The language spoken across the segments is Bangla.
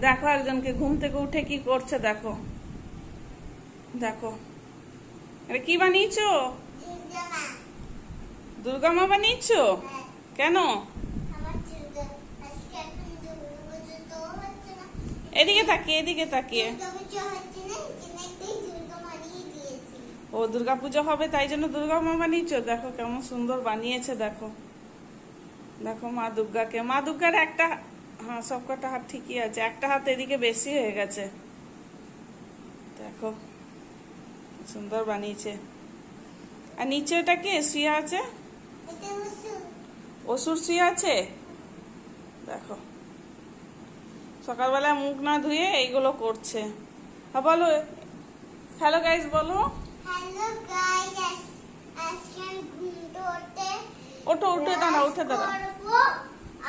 দেখো একজনকে ঘুম থেকে উঠে কি করছে, দেখো দেখো। আরে কি বানিয়েছো? দুর্গা মা বানিয়েছো? কেন? এদিকে তাকিয়ে, এদিকে তাকিয়ে। ও দুর্গা পুজো হবে তাই জন্য দুর্গা মা বানিয়েছো। দেখো কেমন সুন্দর বানিয়েছে, দেখো দেখো মা দুর্গাকে। মা দুর্গার একটা, হ্যাঁ সবকটা হাত ঠিকই আছে, একটা হাত এদিকে বেশি হয়ে গেছে। দেখো সুন্দর বানিয়েছে। আর নিচে এটা কি শুয়ে আছে? অসুর শুয়ে আছে। দেখো সকালবেলা মুখ না ধুয়ে এইগুলো করছে। হ্যাঁ বলো, হ্যালো গাইস বলো। হ্যালো গাইস, আজকে ঘুম থেকে ওঠো উঠে দাঁড়া, উঠে দাঁড়া।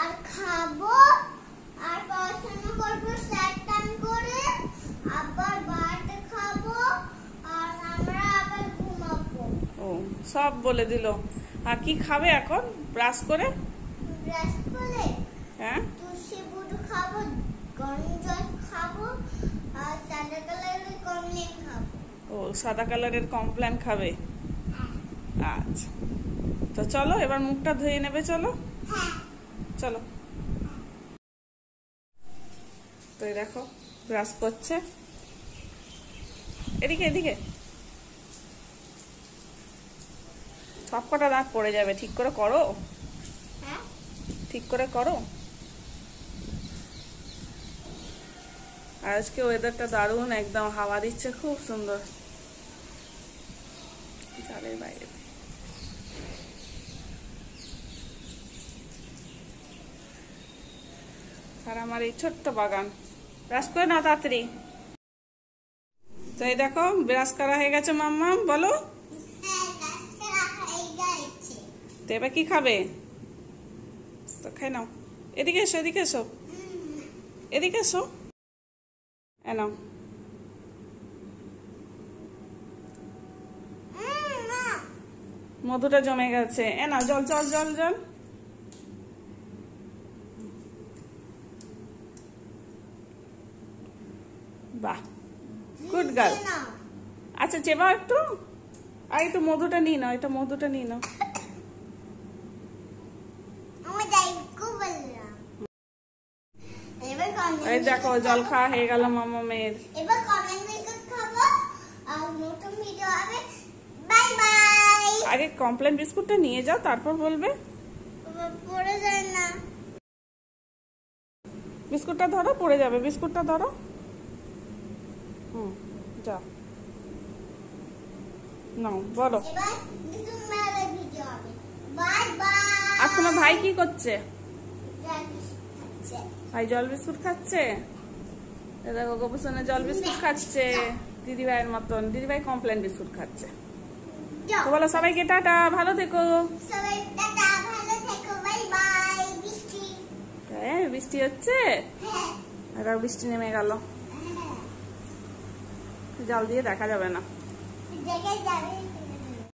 আর খাবো আর পড়াশোনা করবো, স্নান করে আবার ভাত খাবো আর আমরা আবার ঘুমাবো। ও সব বলে দিল। আর কি খাবে এখন ব্রাশ করে? ব্রাশ করে হ্যাঁ তুলসী বুটো খাবো, গরম জল খাবো আর সাদা কালারের কমপ্লেন খাবো। ও সাদা কালারের কমপ্লেন খাবে। আচ্ছা তো চলো এবার মুখটা ধুয়ে নেবে, চলো চলো। তো দেখো ব্রাশ করছে, এদিকে এদিকে। সব কটা দাঁত পড়ে যাবে, ঠিক করে করো, ঠিক করে করো। আজকে ওয়েদারটা দারুণ, একদম হাওয়া দিচ্ছে খুব সুন্দর ঘরের বাইরে। আর আমার এই ছোট্ট বাগান। ব্রাশ করে নাও তাড়াতাড়ি। তো এই দেখো ব্রাশ করা হয়ে গেছে মাম্মা, বলো। তো এবার কি খাবে? তো খাই নাও। এদিকে এসো, এদিকে এসো, এদিকে এসো। নাও মধুটা জমে গেছে, নাও জল জল জল জল। বাহ গুড গার্ল। আচ্ছা চেবাও একটু, আর একটু মধুটা নিয়ে নাও, এটা মধুটা নিয়ে নাও। এই দেখো জল খাওয়া হয়ে গেল মামামের। এবার কমপ্লেন খাবো আর নতুন ভিডিও হবে। Bye bye. আগে কমপ্লেন বিস্কুটটা নিয়ে যাও, তারপর বলবে। পড়ে যায় না। বিস্কুটটা ধরো, পড়ে যাবে। বিস্কুটটা ধরো। যাও নাও বলো। এবার নতুন ভিডিও হবে। Bye bye. আর তোমার ভাই কি করছে? খাচ্ছে। ভাই জল বিস্কুট খাচ্ছে। দেখো গোপুসোনা জল বিস্কুট খাচ্ছে দিদি ভাইয়ের মতন। দিদি ভাই কমপ্লেন বিস্কুট খাচ্ছে। তো বলো সবাইকে টাটা, ভালো থেকো। সবাই টাটা, ভালো থেকো, বাই বাই। বৃষ্টি, হ্যাঁ বৃষ্টি হচ্ছে, আর বৃষ্টি নেমে গেল। জল দিয়ে দেখা যাবে না। দেখে যাবে।